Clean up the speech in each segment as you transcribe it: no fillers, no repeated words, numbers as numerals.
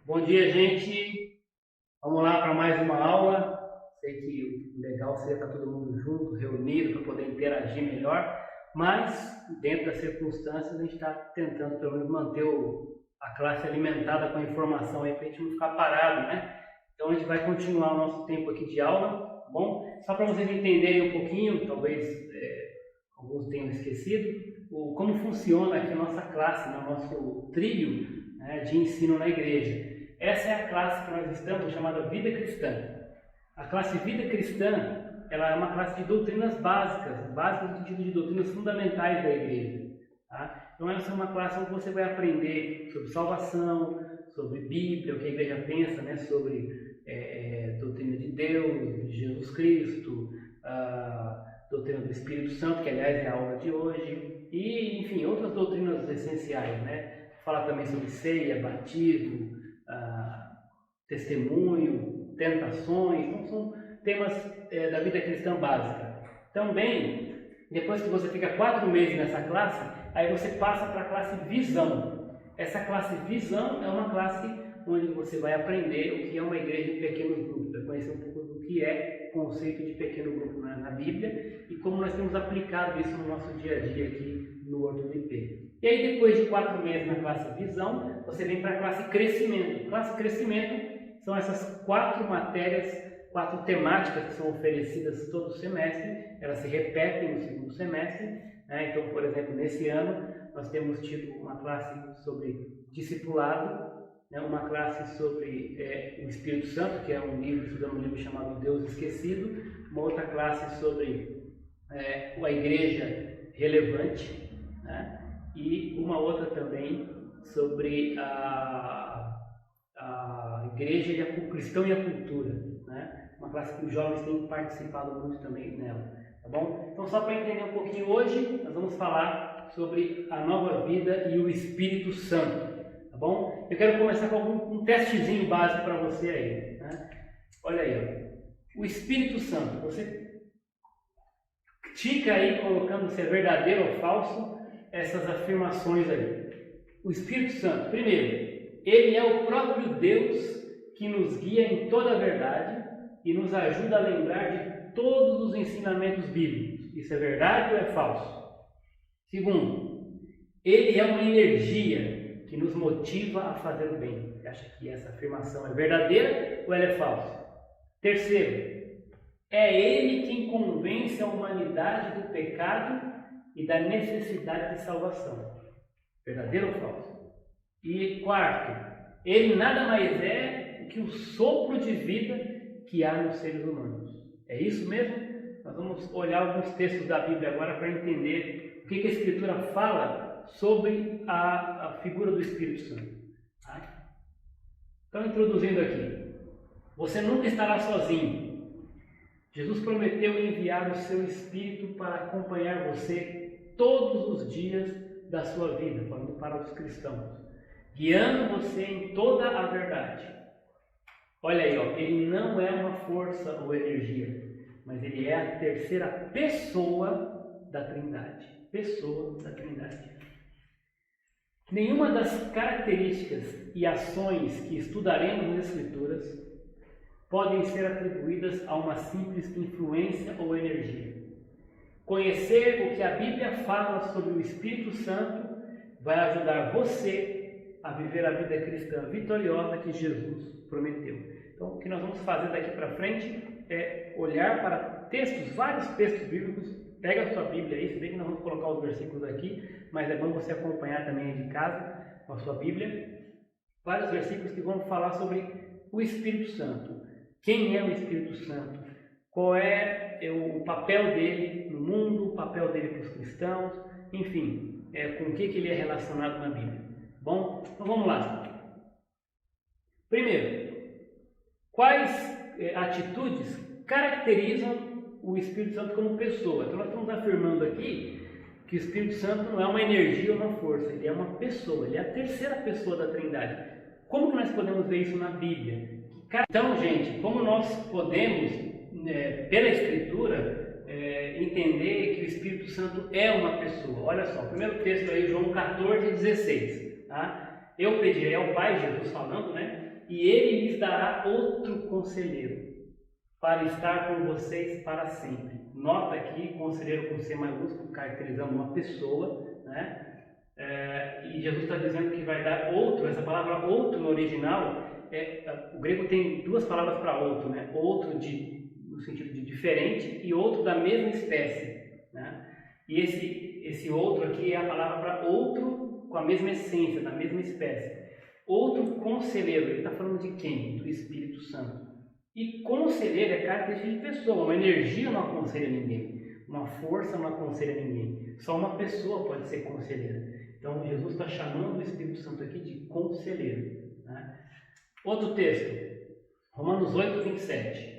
Bom dia, gente. Vamos lá para mais uma aula. Sei que o legal seria estar todo mundo junto, reunido, para poder interagir melhor, mas dentro das circunstâncias a gente está tentando pelo menos manter a classe alimentada com a informação aí, para a gente não ficar parado, né? Então a gente vai continuar o nosso tempo aqui de aula, tá bom? Só para vocês entenderem um pouquinho, talvez alguns tenham esquecido, como funciona aqui a nossa classe, né? O nosso trilho, né, de ensino na igreja. Essa é a classe que nós estamos, chamada Vida Cristã. A classe Vida Cristã, ela é uma classe de doutrinas básicas no sentido de doutrinas fundamentais da igreja. Tá? Então essa é uma classe onde você vai aprender sobre salvação, sobre Bíblia, o que a igreja pensa, né, sobre doutrina de Deus, de Jesus Cristo, a doutrina do Espírito Santo, que aliás é a aula de hoje, e enfim, outras doutrinas essenciais, né? Fala também sobre ceia, batismo, testemunho, tentações. Então são temas da vida cristã básica. Também, depois que você fica 4 meses nessa classe, aí você passa para a classe Visão. Essa classe Visão é uma classe onde você vai aprender o que é uma igreja em pequenos grupos, vai conhecer um pouco do que é o conceito de pequeno grupo na Bíblia e como nós temos aplicado isso no nosso dia a dia aqui no Horto do IP. E aí, depois de 4 meses na classe Visão, você vem para a classe Crescimento. Classe Crescimento são essas 4 matérias, 4 temáticas que são oferecidas todo semestre, elas se repetem no segundo semestre, né? Então, por exemplo, nesse ano nós temos tido uma classe sobre discipulado, né? Uma classe sobre o Espírito Santo, que é estudando um livro chamado Deus Esquecido, uma outra classe sobre a igreja relevante, né? E uma outra também sobre a igreja e o cristão e a cultura, né? Uma classe que os jovens têm participado muito também nela, tá bom? Então, só para entender um pouquinho, hoje nós vamos falar sobre a nova vida e o Espírito Santo, tá bom? Eu quero começar com um testezinho básico para você aí, né? Olha aí, ó. O Espírito Santo, você tica aí colocando se é verdadeiro ou falso essas afirmações aí. O Espírito Santo, primeiro, ele é o próprio Deus que nos guia em toda a verdade e nos ajuda a lembrar de todos os ensinamentos bíblicos. Isso é verdade ou é falso? Segundo, ele é uma energia que nos motiva a fazer o bem. Você acha que essa afirmação é verdadeira ou ela é falsa? Terceiro, é ele quem convence a humanidade do pecado e da necessidade de salvação. Verdadeiro ou falso? E quarto, ele nada mais é do que o sopro de vida que há nos seres humanos. É isso mesmo? Nós vamos olhar alguns textos da Bíblia agora para entender o que a Escritura fala sobre a figura do Espírito Santo. Tá? Então, introduzindo aqui, você nunca estará sozinho. Jesus prometeu enviar o seu Espírito para acompanhar você todos os dias da sua vida, falando para os cristãos, guiando você em toda a verdade. Olha aí, ó, ele não é uma força ou energia, mas ele é a terceira pessoa da Trindade. Pessoa da Trindade. Nenhuma das características e ações que estudaremos nas Escrituras podem ser atribuídas a uma simples influência ou energia. Conhecer o que a Bíblia fala sobre o Espírito Santo vai ajudar você a viver a vida cristã vitoriosa que Jesus prometeu. Então, o que nós vamos fazer daqui para frente é olhar para textos, vários textos bíblicos. Pega a sua Bíblia aí, se bem que nós vamos colocar os versículos aqui, mas é bom você acompanhar também aí de casa com a sua Bíblia. Vários versículos que vão falar sobre o Espírito Santo. Quem é o Espírito Santo? Qual é o papel dele no mundo, o papel dele para os cristãos, enfim, com o que ele é relacionado na Bíblia. Bom, então vamos lá. Primeiro, quais atitudes caracterizam o Espírito Santo como pessoa? Então nós estamos afirmando aqui que o Espírito Santo não é uma energia ou uma força, ele é uma pessoa, ele é a terceira pessoa da Trindade. Como que nós podemos ver isso na Bíblia? Então, gente, como nós podemos, pela Escritura, entender que o Espírito Santo é uma pessoa? Olha só, o primeiro texto aí, João 14,16. Tá? Eu pedirei ao Pai, Jesus falando, né? E ele lhes dará outro conselheiro, para estar com vocês para sempre. Nota aqui, conselheiro com C maiúsculo, caracterizando uma pessoa, né? E Jesus está dizendo que vai dar outro. Essa palavra outro no original, o grego tem duas palavras para outro, né? Outro no sentido de diferente e outro da mesma espécie, né? E esse outro aqui é a palavra para outro com a mesma essência, da mesma espécie. Outro conselheiro, ele está falando de quem? Do Espírito Santo. E conselheiro é característica de pessoa, uma energia não aconselha ninguém, uma força não aconselha ninguém, só uma pessoa pode ser conselheira. Então Jesus está chamando o Espírito Santo aqui de conselheiro, né? Outro texto, Romanos 8, 27.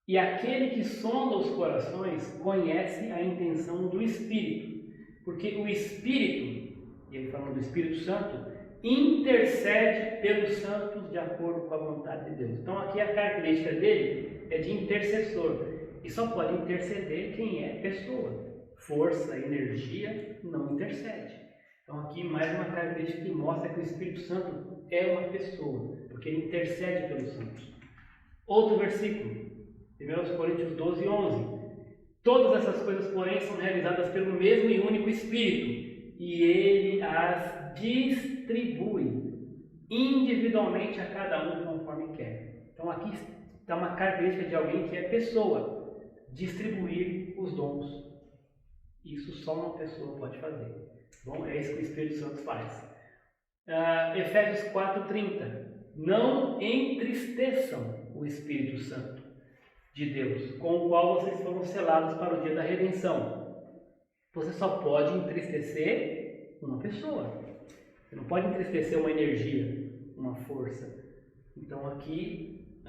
E aquele que sonda os corações conhece a intenção do Espírito, porque o Espírito, e ele falando do Espírito Santo, intercede pelos santos de acordo com a vontade de Deus. Então aqui a característica dele é de intercessor, e só pode interceder quem é pessoa. Força, energia, não intercede. Então aqui mais uma característica que mostra que o Espírito Santo é uma pessoa, porque ele intercede pelos santos. Outro versículo, 1 Coríntios 12, 11. Todas essas coisas, porém, são realizadas pelo mesmo e único Espírito, e ele as distribui individualmente a cada um conforme quer. Então aqui está uma característica de alguém que é pessoa, distribuir os dons. Isso só uma pessoa pode fazer. Bom, é isso que o Espírito Santo faz. Efésios 4:30. Não entristeçam o Espírito Santo de Deus, com o qual vocês foram selados para o dia da redenção. Você só pode entristecer uma pessoa. Você não pode entristecer uma energia, uma força. Então aqui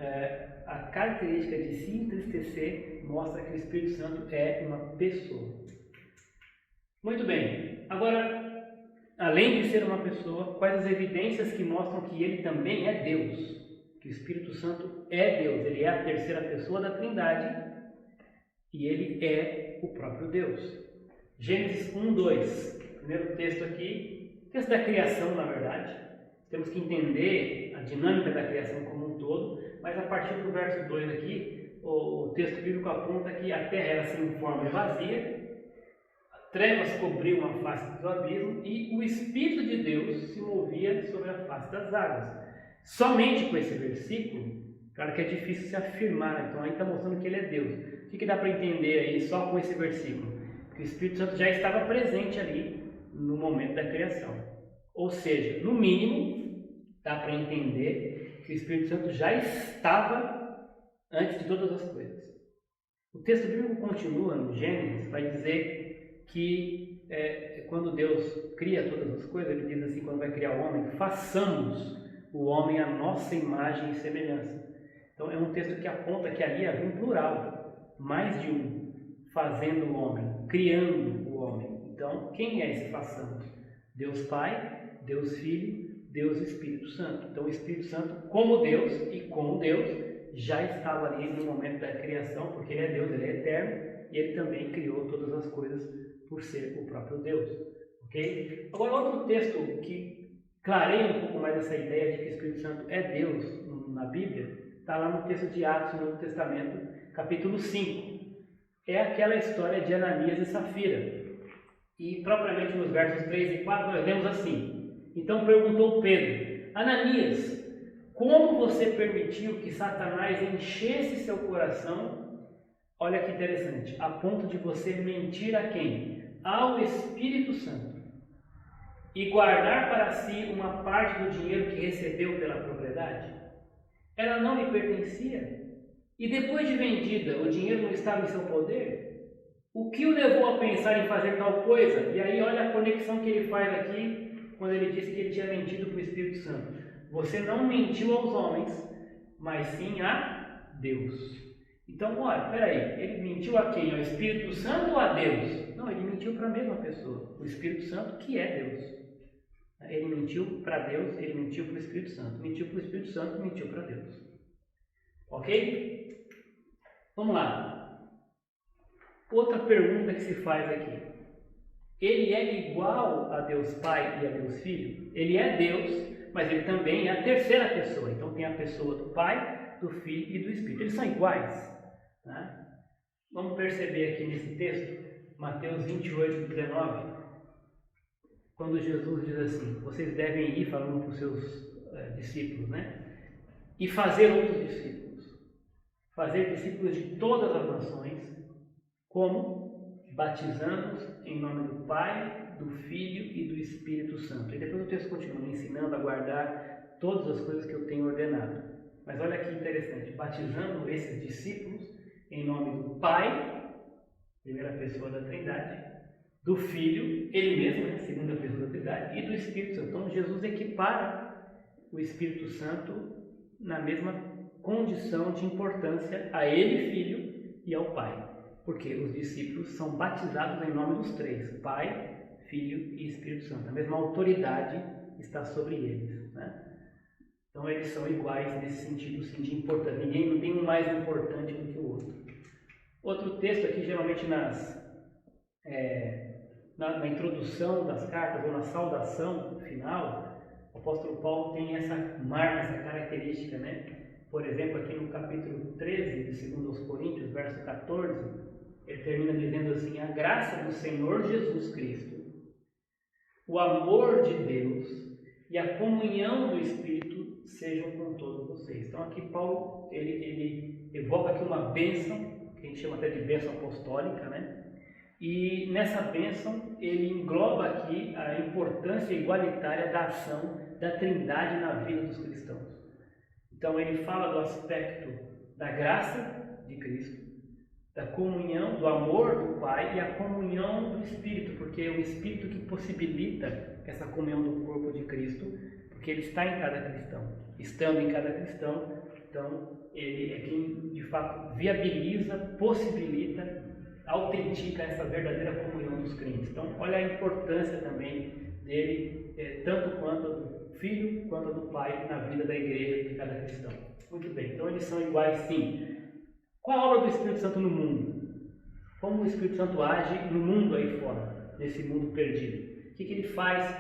a característica de se entristecer mostra que o Espírito Santo é uma pessoa. Muito bem. Agora, além de ser uma pessoa, quais as evidências que mostram que ele também é Deus? Que o Espírito Santo é Deus. Ele é a terceira pessoa da Trindade e ele é o próprio Deus. Gênesis 1:2, primeiro texto aqui, texto da criação, na verdade. Temos que entender a dinâmica da criação como um todo, mas a partir do verso 2 aqui, o texto bíblico aponta que a terra era sem forma e vazia, trevas cobriam a face do abismo e o Espírito de Deus se movia sobre a face das águas. Somente com esse versículo, claro que é difícil se afirmar, então aí está mostrando que ele é Deus. O que dá para entender aí só com esse versículo? Que o Espírito Santo já estava presente ali no momento da criação. Ou seja, no mínimo, dá para entender que o Espírito Santo já estava antes de todas as coisas. O texto bíblico continua no Gênesis, vai dizer que quando Deus cria todas as coisas, ele diz assim, quando vai criar o homem, façamos o homem à nossa imagem e semelhança. Então é um texto que aponta que ali havia um plural, mais de um, fazendo o homem, criando o homem. Então, quem é esse façamos? Deus Pai, Deus Filho, Deus Espírito Santo. Então o Espírito Santo, como Deus e com Deus, já estava ali no momento da criação, porque ele é Deus, ele é eterno, e ele também criou todas as coisas por ser o próprio Deus. Ok? Agora, outro texto que clareia um pouco mais essa ideia de que o Espírito Santo é Deus na Bíblia, está lá no texto de Atos, no Novo Testamento, capítulo 5. É aquela história de Ananias e Safira. E propriamente nos versos 3 e 4 nós lemos assim: então perguntou Pedro, Ananias, como você permitiu que Satanás enchesse seu coração? Olha que interessante, a ponto de você mentir a quem? Ao Espírito Santo, e guardar para si uma parte do dinheiro que recebeu pela propriedade? Ela não lhe pertencia? E depois de vendida, o dinheiro não estava em seu poder? O que o levou a pensar em fazer tal coisa? E aí olha a conexão que ele faz aqui, quando ele disse que ele tinha mentido para o Espírito Santo. Você não mentiu aos homens, mas sim a Deus. Então, olha, peraí, ele mentiu a quem? Ao Espírito Santo ou a Deus? Não, ele mentiu para a mesma pessoa, o Espírito Santo, que é Deus. Ele mentiu para Deus, ele mentiu para o Espírito Santo. Mentiu para o Espírito Santo, mentiu para Deus. Ok? Vamos lá. Outra pergunta que se faz aqui. Ele é igual a Deus Pai e a Deus Filho? Ele é Deus, mas ele também é a terceira pessoa. Então tem a pessoa do Pai, do Filho e do Espírito. Eles são iguais. Né? Vamos perceber aqui nesse texto, Mateus 28, 19, quando Jesus diz assim: vocês devem ir, falando para os seus discípulos, né? E fazer outros discípulos. Fazer discípulos de todas as nações, como? Batizando-os em nome do Pai, do Filho e do Espírito Santo. E depois o texto continua, ensinando a guardar todas as coisas que eu tenho ordenado. Mas olha que interessante, batizando esses discípulos em nome do Pai, primeira pessoa da Trindade, do Filho, ele mesmo, né, segunda pessoa da Trindade, e do Espírito Santo. Então Jesus equipara o Espírito Santo na mesma condição de importância a ele, Filho, e ao Pai. Porque os discípulos são batizados em nome dos três, Pai, Filho e Espírito Santo. A mesma autoridade está sobre eles. Né? Então eles são iguais nesse sentido, sim, de importância. Ninguém não tem um mais importante do que o outro. Outro texto aqui, geralmente na introdução das cartas ou na saudação final, o apóstolo Paulo tem essa marca, essa característica, né? Por exemplo, aqui no capítulo 13 de 2 aos Coríntios, verso 14, ele termina dizendo assim: a graça do Senhor Jesus Cristo, o amor de Deus e a comunhão do Espírito sejam com todos vocês. Então aqui Paulo, ele evoca aqui uma bênção, que a gente chama até de bênção apostólica, né? E nessa bênção ele engloba aqui a importância igualitária da ação da Trindade na vida dos cristãos. Então ele fala do aspecto da graça de Cristo, da comunhão, do amor do Pai e a comunhão do Espírito, porque é o Espírito que possibilita essa comunhão do corpo de Cristo, porque ele está em cada cristão. Estando em cada cristão, então ele é quem de fato viabiliza, possibilita, autentica essa verdadeira comunhão dos crentes. Então olha a importância também dele, tanto quanto a do Filho quanto a do Pai na vida da igreja de cada cristão. Muito bem, então eles são iguais sim. Qual a obra do Espírito Santo no mundo? Como o Espírito Santo age no mundo aí fora, nesse mundo perdido? O que ele faz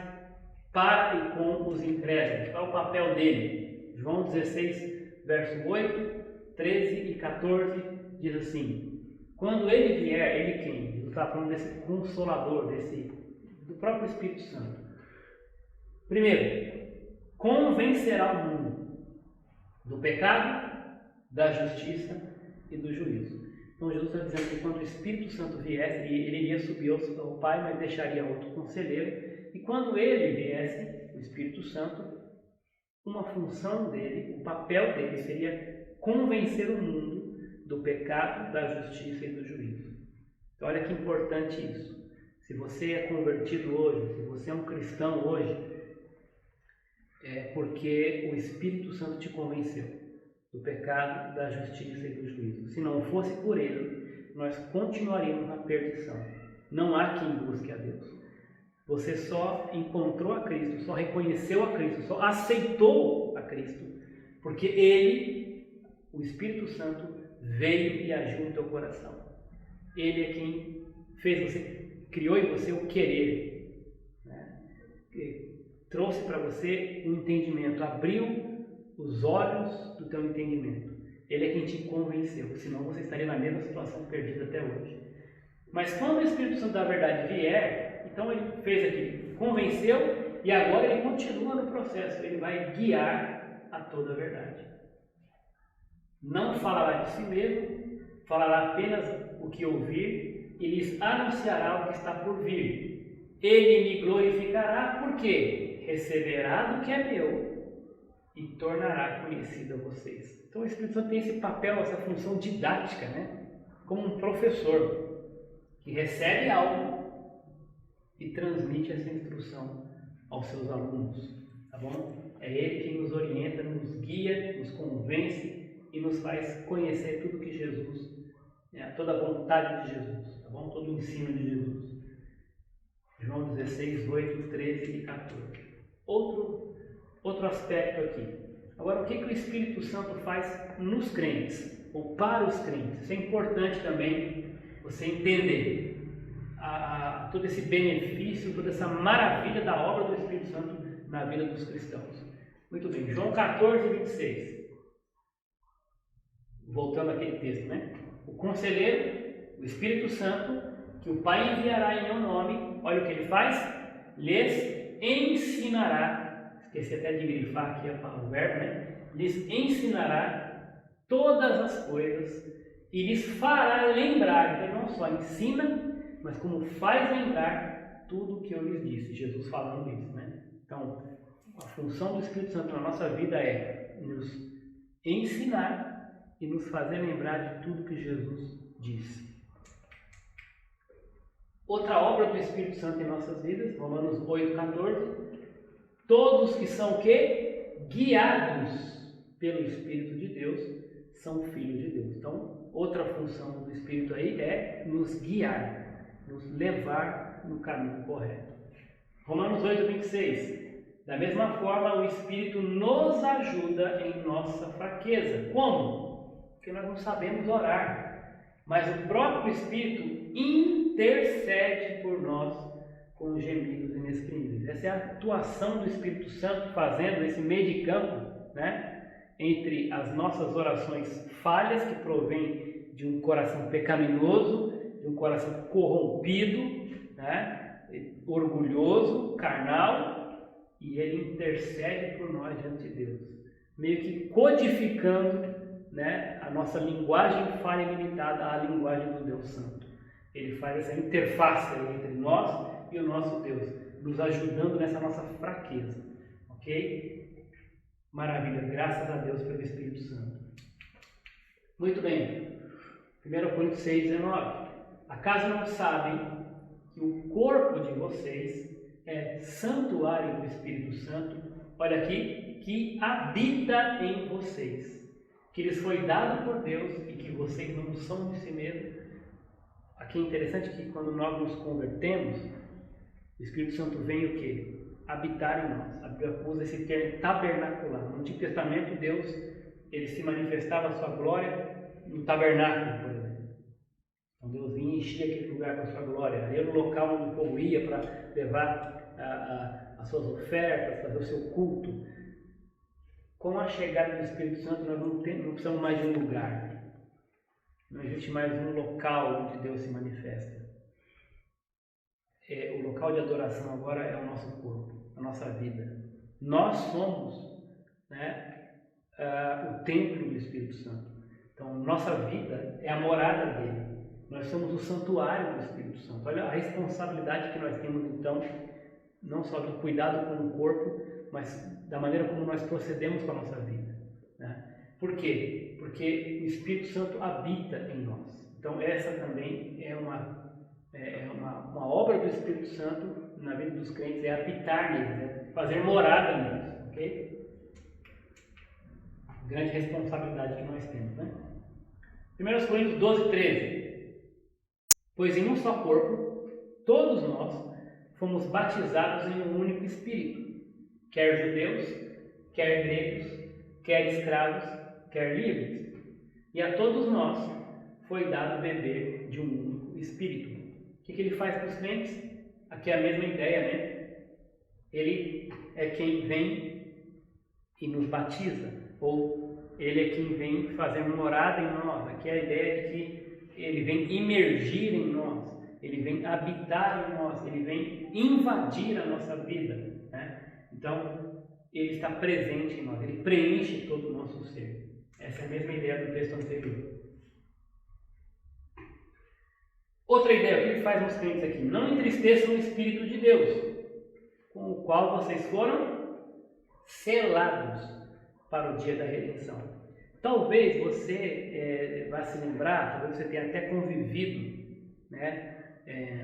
para e com os incrédulos? Qual é o papel dele? João 16, verso 8, 13 e 14 diz assim: quando ele vier, ele quem? Jesus está falando desse Consolador, do próprio Espírito Santo. Primeiro, convencerá o mundo do pecado, da justiça e do juízo. Então Jesus está dizendo que quando o Espírito Santo viesse, ele iria subir ao Pai, mas deixaria outro conselheiro. E quando ele viesse, o Espírito Santo, uma função dele, o papel dele seria convencer o mundo do pecado, da justiça e do juízo. Então olha que importante isso. Se você é convertido hoje, se você é um cristão hoje, é porque o Espírito Santo te convenceu do pecado, da justiça e do juízo. Se não fosse por ele, nós continuaríamos na perdição. Não há quem busque a Deus. Você só encontrou a Cristo, só reconheceu a Cristo, só aceitou a Cristo, porque ele, o Espírito Santo, veio e agiu no teu coração. Ele é quem fez você, criou em você o querer, né? Trouxe para você um entendimento, abriu os olhos do teu entendimento. Ele é quem te convenceu, senão você estaria na mesma situação perdida até hoje. Mas quando o Espírito Santo da verdade vier, então ele fez aqui, convenceu, e agora ele continua no processo, ele vai guiar a toda a verdade. Não falará de si mesmo, falará apenas o que ouvir e lhes anunciará o que está por vir. Ele me glorificará, por quê? Receberá do que é meu e tornará conhecido a vocês. Então o Espírito Santo tem esse papel, essa função didática, né? Como um professor que recebe algo e transmite essa instrução aos seus alunos, tá bom? É ele quem nos orienta, nos guia, nos convence e nos faz conhecer tudo que Jesus, toda a vontade de Jesus, tá bom? Todo o ensino de Jesus. João 16, 8, 13 e 14. Outro aspecto aqui. Agora, o que o Espírito Santo faz nos crentes, ou para os crentes? Isso é importante também você entender todo esse benefício, toda essa maravilha da obra do Espírito Santo na vida dos cristãos. Muito bem, João 14, 26. Voltando àquele texto, né? O conselheiro, o Espírito Santo, que o Pai enviará em meu nome, olha o que ele faz, lhes ensinará, esqueci até de grifar aqui o verbo, né? Lhes ensinará todas as coisas e lhes fará lembrar, então não só ensina, mas como faz lembrar tudo o que eu lhes disse, Jesus falando isso, né? Então, a função do Espírito Santo na nossa vida é nos ensinar e nos fazer lembrar de tudo que Jesus disse. Outra obra do Espírito Santo em nossas vidas, Romanos 8,14. Todos que são o quê? Guiados pelo Espírito de Deus são filhos de Deus. Então, outra função do Espírito aí é nos guiar, nos levar no caminho correto. Romanos 8,26. Da mesma forma, o Espírito nos ajuda em nossa fraqueza. Como? Porque nós não sabemos orar. Mas o próprio Espírito intercede por nós com gemidos inexprimíveis. Essa é a atuação do Espírito Santo fazendo esse meio de campo, né, entre as nossas orações falhas, que provém de um coração pecaminoso, de um coração corrompido, né, orgulhoso, carnal, e ele intercede por nós diante de Deus, meio que codificando, né, a nossa linguagem falha e limitada à linguagem do Deus Santo. Ele faz essa interface entre nós e o nosso Deus, nos ajudando nessa nossa fraqueza, ok? Maravilha, graças a Deus pelo Espírito Santo. Muito bem, 1 Coríntios 6,19. Acaso não sabem que o corpo de vocês é santuário do Espírito Santo, olha aqui, que habita em vocês, que lhes foi dado por Deus e que vocês não são de si mesmos. Aqui é interessante que quando nós nos convertemos, o Espírito Santo vem o quê? Habitar em nós. A Bíblia usa esse termo tabernacular. No Antigo Testamento, Deus ele se manifestava a sua glória no tabernáculo, por exemplo. Então Deus vinha e enchia aquele lugar com a sua glória. Ali era o local onde o povo ia para levar as suas ofertas, fazer o seu culto. Com a chegada do Espírito Santo, nós não precisamos mais de um lugar. Não existe mais um local onde Deus se manifesta. O local de adoração agora é o nosso corpo, a nossa vida. Nós somos, né, o templo do Espírito Santo. Então, nossa vida é a morada dele. Nós somos o santuário do Espírito Santo. Olha a responsabilidade que nós temos, então, não só do cuidado com o corpo, mas da maneira como nós procedemos com a nossa vida, né? Por quê? Porque o Espírito Santo habita em nós. Então, essa também é uma obra do Espírito Santo na vida dos crentes, é habitar neles, é fazer morada neles, ok? Grande responsabilidade que nós temos, né? 1 Coríntios 12, 13. Pois em um só corpo, todos nós fomos batizados em um único Espírito, quer judeus, quer gregos, quer escravos, quer livres. E a todos nós foi dado beber de um único Espírito. O que ele faz para os crentes? Aqui é a mesma ideia, né? Ele é quem vem e nos batiza, ou ele é quem vem fazer morada em nós. Aqui é a ideia de que ele vem imergir em nós, ele vem habitar em nós, ele vem invadir a nossa vida, né? Então, ele está presente em nós, ele preenche todo o nosso ser. Essa é a mesma ideia do texto anterior. Outra ideia, o que ele faz nos crentes aqui? Não entristeçam o Espírito de Deus, com o qual vocês foram selados para o dia da redenção. Talvez você vá se lembrar, talvez você tenha até convivido, né?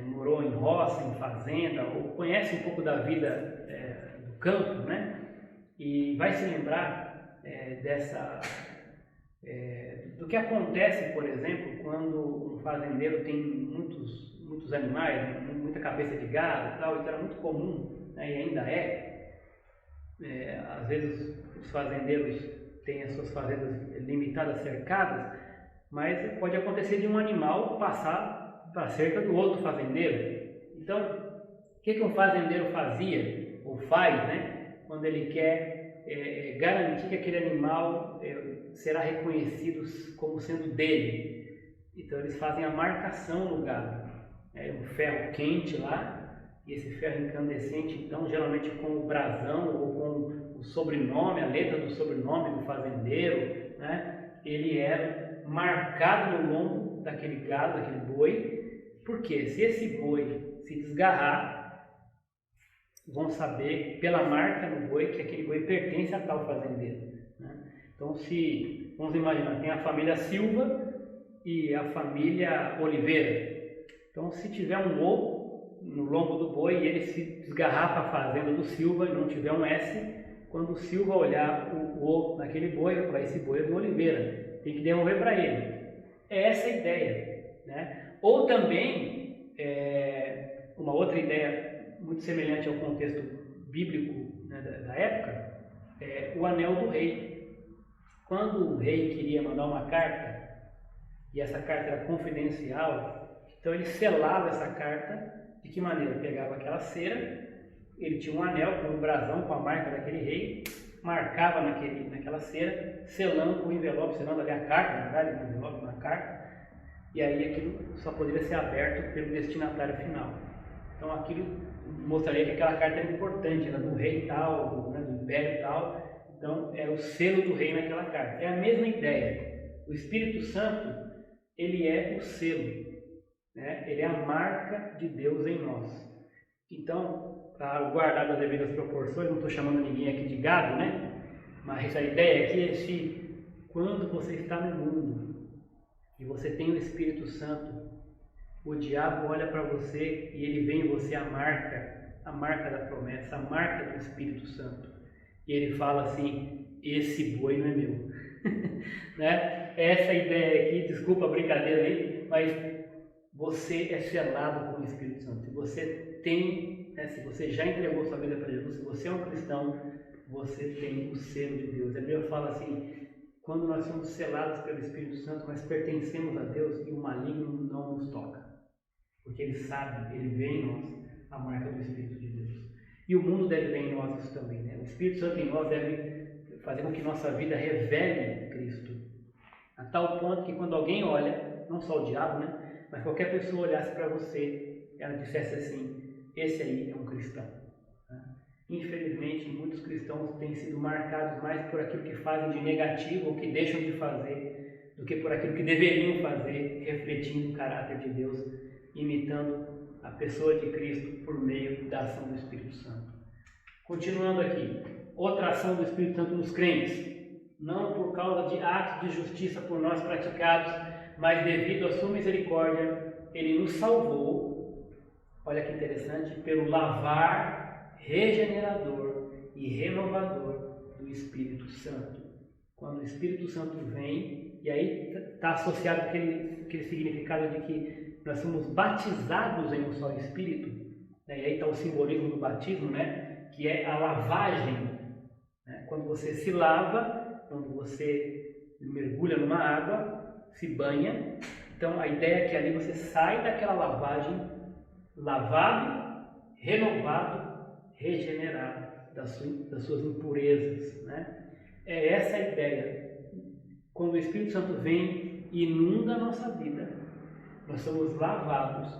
Morou em roça, em fazenda, ou conhece um pouco da vida do campo, né? E vai se lembrar do que acontece, por exemplo, quando um fazendeiro tem muitos animais, muita cabeça de gado e tal, isso era muito comum, né? E ainda é. Às vezes os fazendeiros têm as suas fazendas limitadas, cercadas, mas pode acontecer de um animal passar para cerca do outro fazendeiro. Então, o que um fazendeiro fazia, ou faz, né, quando ele quer garantir que aquele animal será reconhecido como sendo dele. Então eles fazem a marcação no gado. Um ferro quente lá, e esse ferro incandescente, então, geralmente com o brasão ou com o sobrenome, a letra do sobrenome do fazendeiro, né? Ele era marcado no lombo daquele gado, daquele boi, porque se esse boi se desgarrar, vão saber pela marca no boi que aquele boi pertence a tal fazendeiro, né? Então, vamos imaginar, tem a família Silva e a família Oliveira. Então, se tiver um O no lombo do boi e ele se desgarrar para a fazenda do Silva e não tiver um S, quando o Silva olhar o O naquele boi, vai falar, esse boi é do Oliveira, tem que devolver para ele. É essa a ideia, né? Ou também, uma outra ideia muito semelhante ao contexto bíblico, né, da época, o anel do rei. Quando o rei queria mandar uma carta, e essa carta era confidencial, então ele selava essa carta. De que maneira? Ele pegava aquela cera, ele tinha um anel com um brasão, com a marca daquele rei, marcava naquela cera, selando o envelope, selando ali a carta, na verdade, o envelope na carta, e aí aquilo só poderia ser aberto pelo destinatário final. Então aquilo mostraria que aquela carta era importante, era do rei tal, né, do império tal, então era o selo do rei naquela carta. É a mesma ideia. O Espírito Santo, ele é o selo. Ele é a marca de Deus em nós. Então, para guardar as devidas proporções, não estou chamando ninguém aqui de gado, né? Mas a ideia aqui é quando você está no mundo e você tem o Espírito Santo, o diabo olha para você e ele vê em você a marca da promessa, a marca do Espírito Santo. E ele fala assim, esse boi não é meu. Né? Essa ideia aqui, desculpa a brincadeira aí, mas você é selado com o Espírito Santo. Se você se você já entregou sua vida para Jesus, se você é um cristão, você tem o selo de Deus. A Bíblia fala assim, quando nós somos selados pelo Espírito Santo, nós pertencemos a Deus e o maligno não nos toca. Porque ele sabe, ele vê em nós a marca do Espírito de Deus. E o mundo deve ver em nós isso também, né? O Espírito Santo em nós deve fazer com que nossa vida revele Cristo. A tal ponto que quando alguém olha, não só o diabo, né? Mas qualquer pessoa olhasse para você, ela dissesse assim, esse aí é um cristão. Infelizmente, muitos cristãos têm sido marcados mais por aquilo que fazem de negativo ou que deixam de fazer, do que por aquilo que deveriam fazer, refletindo o caráter de Deus, imitando a pessoa de Cristo por meio da ação do Espírito Santo. Continuando aqui, outra ação do Espírito Santo nos crentes, não por causa de atos de justiça por nós praticados, mas devido à sua misericórdia, ele nos salvou, olha que interessante, pelo lavar regenerador e renovador do Espírito Santo. Quando o Espírito Santo vem, e aí está associado aquele significado de que nós somos batizados em um só Espírito, né? E aí está o simbolismo do batismo, né? Que é a lavagem, né? Quando você se lava, quando você mergulha numa água, se banha, então a ideia é que ali você sai daquela lavagem, lavado, renovado, regenerado das suas impurezas, né? É essa a ideia. Quando o Espírito Santo vem e inunda a nossa vida, nós somos lavados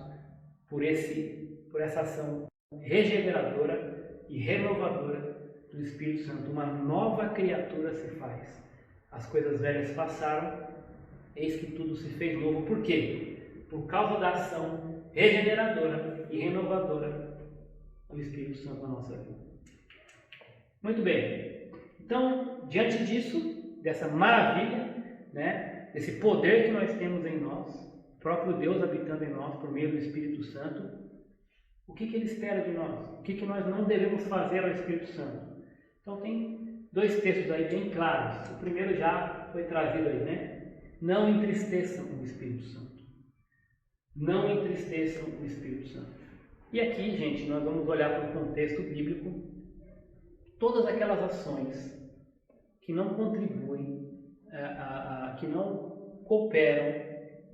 por essa ação regeneradora e renovadora do Espírito Santo. Uma nova criatura se faz. As coisas velhas passaram, eis que tudo se fez novo. Por quê? Por causa da ação regeneradora e renovadora do Espírito Santo na nossa vida. Muito bem. Então, diante disso, dessa maravilha, né, desse poder que nós temos em nós, o próprio Deus habitando em nós por meio do Espírito Santo, o que Ele espera de nós? O que nós não devemos fazer ao Espírito Santo? Então, tem dois textos aí bem claros. O primeiro já foi trazido aí, né? Não entristeçam o Espírito Santo. Não entristeçam o Espírito Santo. E aqui, gente, nós vamos olhar para o contexto bíblico. Todas aquelas ações que não contribuem, que não cooperam,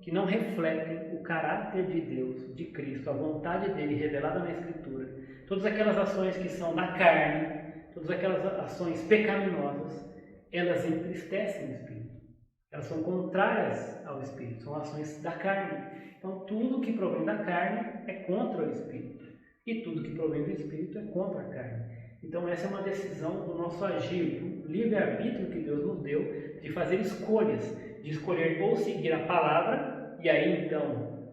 que não refletem o caráter de Deus, de Cristo, a vontade dele revelada na Escritura, todas aquelas ações que são da carne, todas aquelas ações pecaminosas, elas entristecem o Espírito. Elas são contrárias ao Espírito, são ações da carne. Então, tudo que provém da carne é contra o Espírito. E tudo que provém do Espírito é contra a carne. Então, essa é uma decisão do nosso agir, do livre-arbítrio que Deus nos deu, de fazer escolhas, de escolher ou seguir a palavra, e aí, então,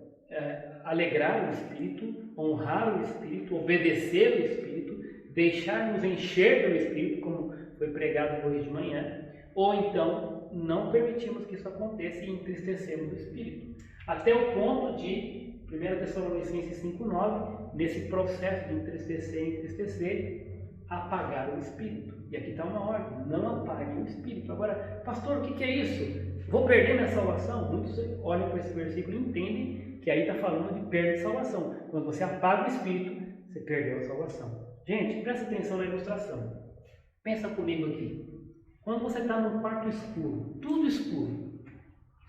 alegrar o Espírito, honrar o Espírito, obedecer o Espírito, deixar-nos encher pelo Espírito, como foi pregado hoje de manhã, ou então não permitimos que isso aconteça e entristecemos o Espírito. Até o ponto de 1 Tessalonicenses 5,9, nesse processo de entristecer, apagar o Espírito. E aqui está uma ordem, não apague o Espírito. Agora, pastor, o que é isso? Vou perder minha salvação? Muitos olham para esse versículo e entendem que aí está falando de perda de salvação. Quando você apaga o Espírito, você perdeu a salvação. Gente, presta atenção na ilustração. Pensa comigo aqui. Quando você está num quarto escuro, tudo escuro,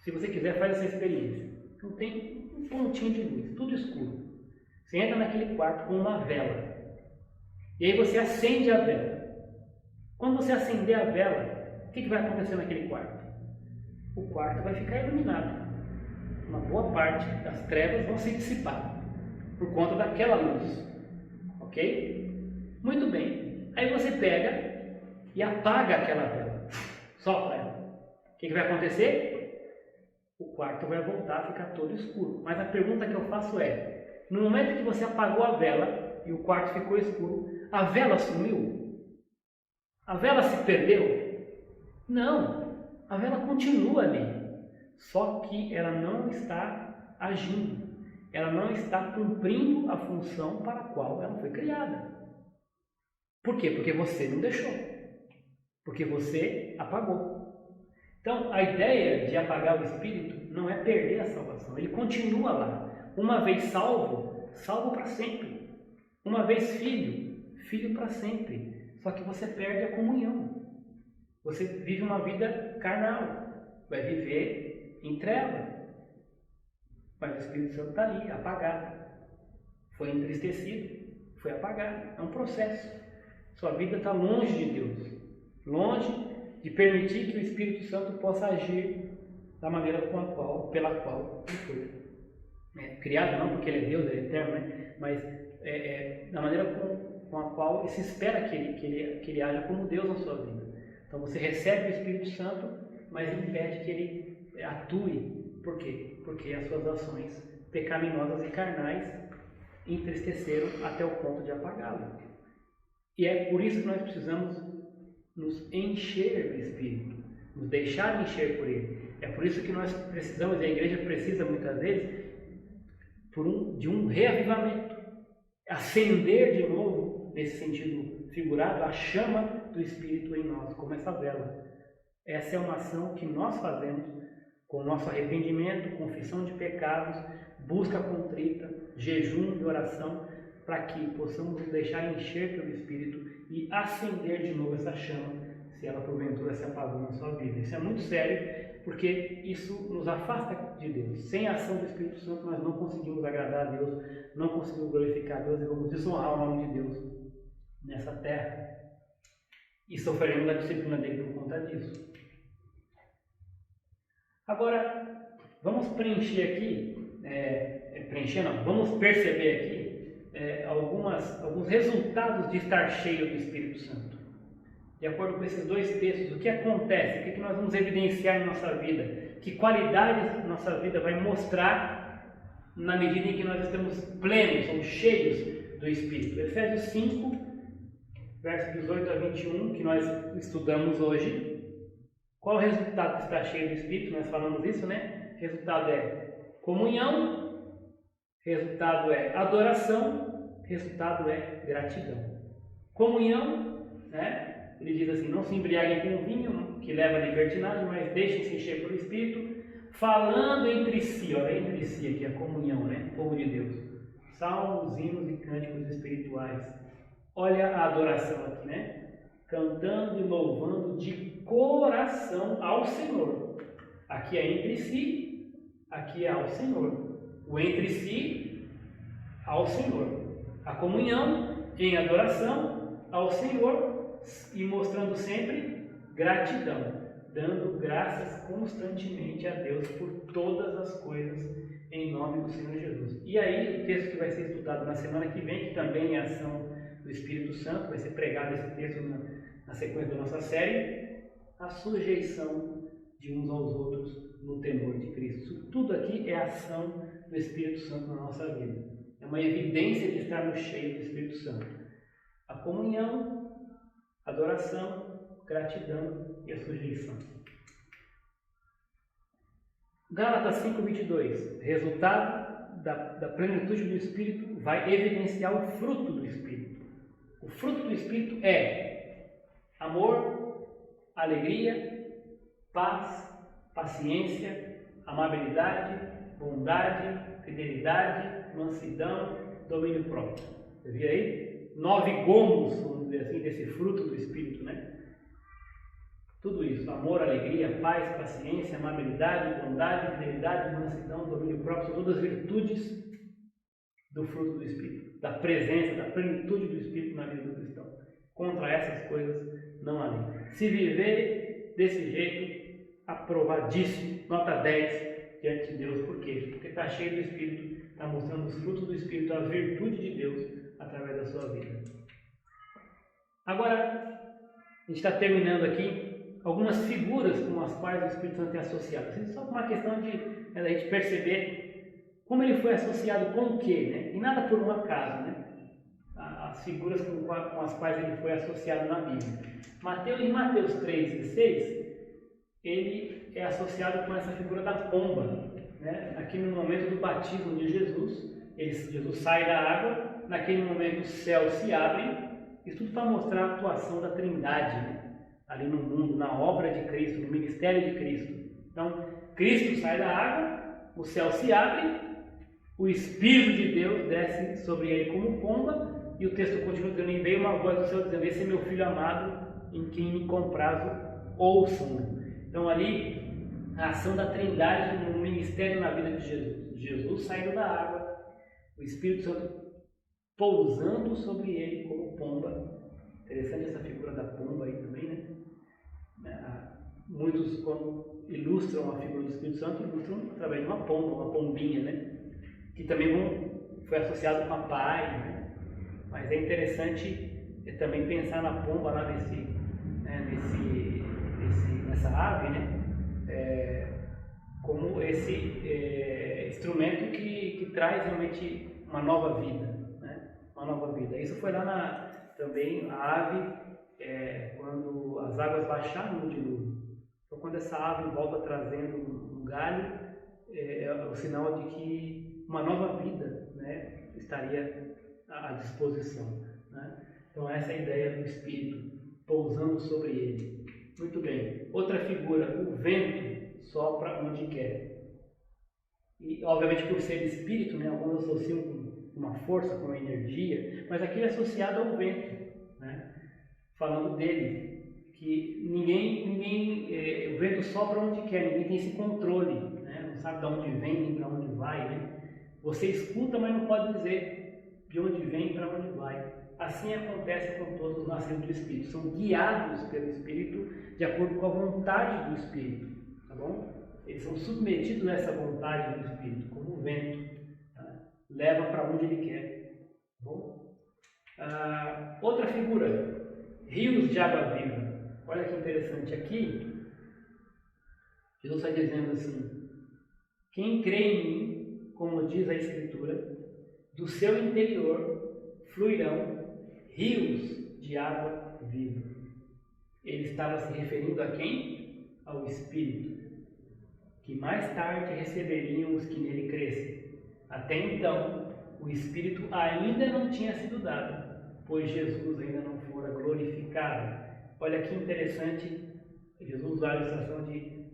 se você quiser, faz essa experiência. Não tem um pontinho de luz, tudo escuro. Você entra naquele quarto com uma vela. E aí você acende a vela. Quando você acender a vela, o que vai acontecer naquele quarto? O quarto vai ficar iluminado. Uma boa parte das trevas vão se dissipar por conta daquela luz. Ok? Muito bem. Aí você pega e apaga aquela vela. Sopra ela. O que vai acontecer? O quarto vai voltar a ficar todo escuro. Mas a pergunta que eu faço é, no momento que você apagou a vela e o quarto ficou escuro, a vela sumiu? A vela se perdeu? Não, a vela continua ali. Só que ela não está agindo. Ela não está cumprindo a função para a qual ela foi criada. Por quê? Porque você não deixou. Porque você apagou. Então, a ideia de apagar o Espírito não é perder a salvação. Ele continua lá. Uma vez salvo, salvo para sempre. Uma vez filho, filho para sempre. Só que você perde a comunhão. Você vive uma vida carnal. Vai viver em treva. Mas o Espírito Santo está ali, apagado. Foi entristecido, foi apagado. É um processo. Sua vida está longe de Deus. Longe de permitir que o Espírito Santo possa agir da maneira pela qual ele foi criado, não porque ele é Deus, ele é eterno, né? Mas da maneira com a qual se espera que ele haja como Deus na sua vida. Então você recebe o Espírito Santo, mas impede que ele atue. Por quê? Porque as suas ações pecaminosas e carnais entristeceram até o ponto de apagá-lo. E é por isso que nós precisamos nos encher do Espírito, nos deixar encher por Ele. É por isso que nós precisamos, e a igreja precisa muitas vezes, de um reavivamento. Acender de novo, nesse sentido figurado, a chama do Espírito em nós, como essa vela. Essa é uma ação que nós fazemos com o nosso arrependimento, confissão de pecados, busca contrita, jejum e oração, para que possamos nos deixar encher pelo Espírito e acender de novo essa chama, se ela porventura se apagou na sua vida. Isso é muito sério, porque isso nos afasta de Deus. Sem a ação do Espírito Santo nós não conseguimos agradar a Deus, não conseguimos glorificar a Deus e vamos desonrar o nome de Deus nessa terra. E sofreremos a disciplina dele por conta disso. Agora, vamos preencher aqui, vamos perceber aqui alguns resultados de estar cheio do Espírito Santo. De acordo com esses dois textos, o que acontece? O que nós vamos evidenciar em nossa vida? Que qualidades nossa vida vai mostrar na medida em que nós estamos plenos, somos cheios do Espírito? Efésios 5, versos 18 a 21, que nós estudamos hoje. Qual o resultado de estar cheio do Espírito? Nós falamos isso, né? Resultado é comunhão, resultado é adoração, resultado é gratidão. Comunhão, né? Ele diz assim, não se embriaguem com vinho, que leva à libertinagem, mas deixem-se encher pelo Espírito, falando entre si, olha, entre si aqui, a comunhão, né? O povo de Deus. Salmos, hinos e cânticos espirituais. Olha a adoração aqui, né? Cantando e louvando de coração ao Senhor. Aqui é entre si, aqui é ao Senhor. O entre si, ao Senhor. A comunhão em adoração ao Senhor e mostrando sempre gratidão, dando graças constantemente a Deus por todas as coisas, em nome do Senhor Jesus. E aí, o texto que vai ser estudado na semana que vem, que também é a ação do Espírito Santo, vai ser pregado esse texto na sequência da nossa série, a sujeição de uns aos outros no temor de Cristo. Isso tudo aqui é a ação do Espírito Santo na nossa vida. É uma evidência de estarmos cheios do Espírito Santo. A comunhão, a adoração, gratidão e a sujeição. Gálatas 5:22. Resultado da plenitude do Espírito vai evidenciar o fruto do Espírito. O fruto do Espírito é amor, alegria, paz, paciência, amabilidade, bondade, fidelidade, mansidão, domínio próprio. Você viu aí? 9 gomos, vamos dizer assim, desse fruto do Espírito, né? Tudo isso, amor, alegria, paz, paciência, amabilidade, bondade, fidelidade, mansidão, domínio próprio, são todas virtudes do fruto do Espírito, da presença, da plenitude do Espírito na vida do cristão. Contra essas coisas não há lei. Se viver desse jeito, aprovadíssimo, nota 10 diante de Deus. Por quê? Porque está cheio do Espírito, está mostrando os frutos do Espírito, a virtude de Deus através da sua vida. Agora, a gente está terminando aqui algumas figuras com as quais o Espírito Santo é associado. Só uma questão de a gente perceber como ele foi associado com o quê, né? E nada por um acaso, né? As figuras com as quais ele foi associado na Bíblia. Em Mateus 3,16, ele é associado com essa figura da pomba, né? Aqui no momento do batismo de Jesus, Jesus sai da água, naquele momento o céu se abre, isso tudo para mostrar a atuação da Trindade, né? Ali no mundo, na obra de Cristo, no ministério de Cristo. Então, Cristo sai da água, o céu se abre, o Espírito de Deus desce sobre ele como pomba, e o texto continua dizendo, e veio uma voz do céu dizendo, esse é meu Filho amado, em quem me comprazo, ouçam-no. Então ali, a ação da Trindade no ministério na vida de Jesus. Jesus saindo da água, o Espírito Santo pousando sobre ele como pomba. Interessante essa figura da pomba aí também, né? Muitos, quando ilustram a figura do Espírito Santo, ilustram através de uma pomba, uma pombinha, né? Que também foi associado com a paz, né? Mas é interessante também pensar na pomba lá nessa ave, né? Como esse instrumento que traz realmente uma nova vida, né? Uma nova vida. Isso foi lá também a ave, quando as águas baixaram no dilúvio. Então, quando essa ave volta trazendo um galho, é o sinal de que uma nova vida, né, estaria à disposição, né? Então, essa é a ideia do Espírito pousando sobre ele. Muito bem. Outra figura, o vento sopra onde quer. E, obviamente, por ser Espírito, né, alguns associam com uma força, com uma energia, mas aqui é associado ao vento, né? Falando dele, que o vento sopra onde quer, ninguém tem esse controle, né? Não sabe de onde vem nem para onde vai, né? Você escuta, mas não pode dizer de onde vem e para onde vai. Assim acontece com todos os nascidos do Espírito, são guiados pelo Espírito de acordo com a vontade do Espírito, tá bom? Eles são submetidos a essa vontade do Espírito, como o vento, tá? Leva para onde ele quer, tá bom? Outra figura, rios de água viva. Olha que interessante, aqui Jesus está dizendo assim, quem crê em mim, como diz a Escritura, do seu interior fluirão rios de água viva. Ele estava se referindo a quem? Ao Espírito, que mais tarde receberiam os que nele crescem. Até então, o Espírito ainda não tinha sido dado, pois Jesus ainda não fora glorificado. Olha que interessante, Jesus usou a ilustração de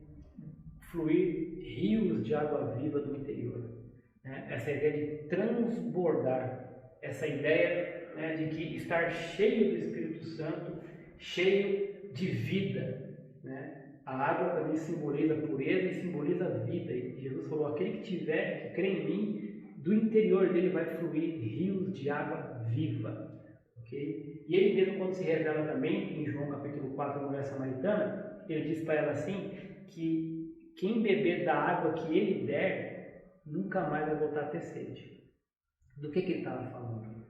fluir rios de água viva do interior, né? Essa ideia de transbordar, essa ideia, né, de que estar cheio do Espírito Santo, cheio de vida, né? A água também simboliza pureza e simboliza vida. E Jesus falou, aquele que crê em mim, do interior dele vai fluir rios de água viva. ok? E ele mesmo, quando se revela também, em João capítulo 4, a mulher samaritana, ele diz para ela assim, que quem beber da água que ele der, nunca mais vai voltar a ter sede. Do que ele estava falando?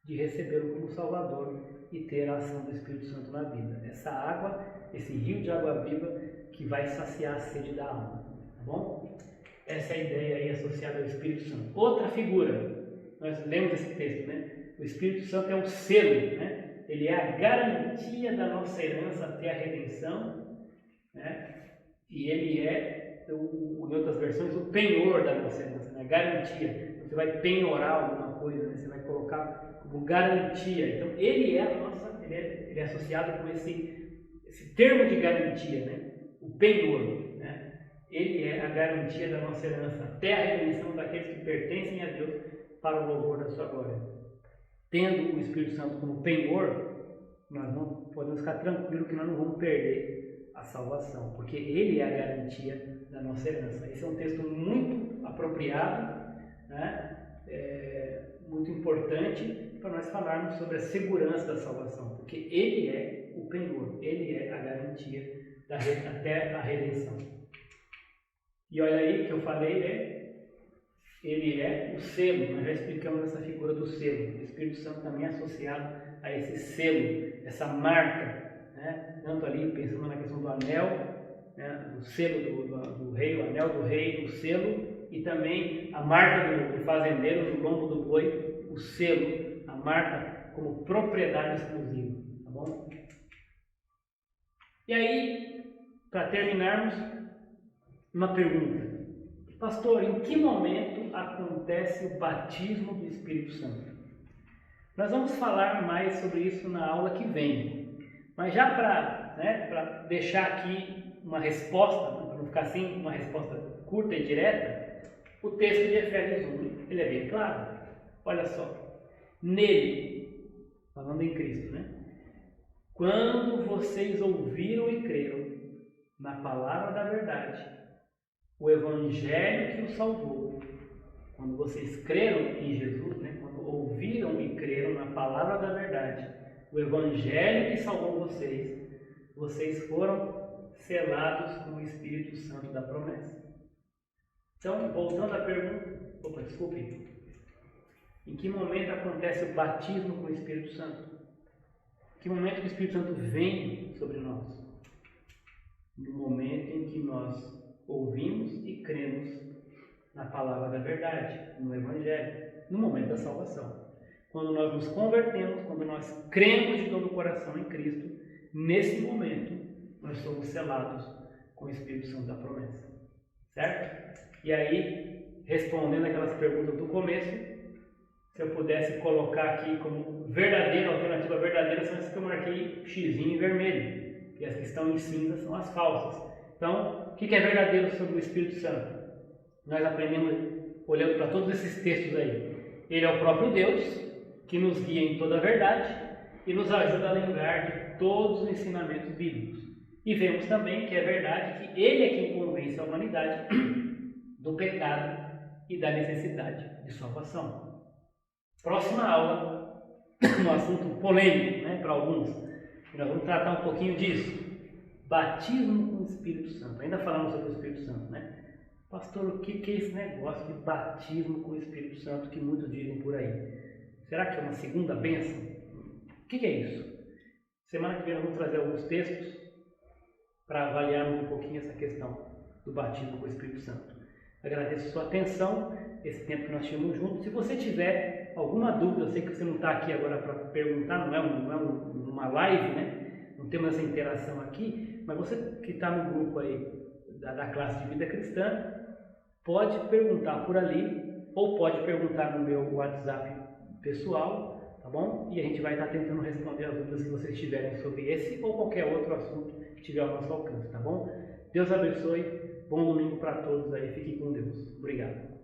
De recebê-lo como Salvador e ter a ação do Espírito Santo na vida. Essa água, esse rio de água viva que vai saciar a sede da alma. Tá bom? Essa é a ideia aí associada ao Espírito Santo. Outra figura, nós lemos esse texto, né? O Espírito Santo é o selo, né? Ele é a garantia da nossa herança até a redenção, né? E ele é, em outras versões, o penhor da nossa herança, né? Garantia. Você vai penhorar alguma coisa, né? Você vai colocar como garantia. Então, ele é a nossa, ele é associado com esse termo de garantia, né? O penhor, né? Ele é a garantia da nossa herança até a redenção daqueles que pertencem a Deus para o louvor da sua glória. Tendo o Espírito Santo como penhor, nós não podemos ficar tranquilos que nós não vamos perder a salvação, porque ele é a garantia da nossa herança. Esse é um texto muito apropriado, né? Muito importante para nós falarmos sobre a segurança da salvação, porque ele é o penhor, ele é a garantia até a redenção. E olha aí que eu falei, ele é o selo. Nós já explicamos essa figura do selo. O Espírito Santo também é associado a esse selo, essa marca, né? Tanto ali pensando na questão do anel, né? O selo do rei, o anel do rei, o selo, e também a marca do fazendeiro no lombo do boi, o selo, a marca como propriedade exclusiva, tá bom? E aí, para terminarmos, uma pergunta. Pastor, em que momento acontece o batismo do Espírito Santo? Nós vamos falar mais sobre isso na aula que vem. Mas já para deixar aqui uma resposta, para não ficar assim, uma resposta curta e direta, o texto de Efésios 1, ele é bem claro. Olha só. Nele, falando em Cristo, né? Quando vocês ouviram e creram na palavra da verdade, o evangelho que os salvou, quando vocês creram em Jesus, né? Quando ouviram e creram na palavra da verdade, o evangelho que salvou vocês foram selados com o Espírito Santo da promessa. Então, voltando à pergunta, desculpe, em que momento acontece o batismo com o Espírito Santo? Em que momento que o Espírito Santo vem sobre nós? No momento em que nós ouvimos e cremos na palavra da verdade, no Evangelho, no momento da salvação. Quando nós nos convertemos, quando nós cremos de todo o coração em Cristo, nesse momento nós somos selados com o Espírito Santo da promessa. Certo? E aí, respondendo aquelas perguntas do começo, se eu pudesse colocar aqui como verdadeira, alternativa verdadeira, são essas que eu marquei xizinho em vermelho. E as que estão em cinza são as falsas. Então, o que é verdadeiro sobre o Espírito Santo? Nós aprendemos olhando para todos esses textos aí. Ele é o próprio Deus, que nos guia em toda a verdade e nos ajuda a lembrar de todos os ensinamentos bíblicos. E vemos também que é verdade que ele é quem convence a humanidade do pecado e da necessidade de salvação. Próxima aula, um assunto polêmico, né, para alguns. Nós vamos tratar um pouquinho disso. Batismo com o Espírito Santo. Ainda falamos sobre o Espírito Santo, né? Pastor, o que é esse negócio de batismo com o Espírito Santo que muitos dizem por aí? Será que é uma segunda bênção? O que é isso? Semana que vem nós vamos trazer alguns textos para avaliarmos um pouquinho essa questão do batismo com o Espírito Santo. Agradeço a sua atenção, esse tempo que nós tivemos juntos. Se você tiver alguma dúvida, eu sei que você não está aqui agora para perguntar, não é uma live, né? Não temos essa interação aqui, mas você que está no grupo aí da classe de vida cristã, pode perguntar por ali, ou pode perguntar no meu WhatsApp pessoal, tá bom? E a gente vai estar tentando responder as dúvidas que vocês tiverem sobre esse ou qualquer outro assunto que tiver ao nosso alcance, tá bom? Deus abençoe, bom domingo para todos aí, fiquem com Deus. Obrigado.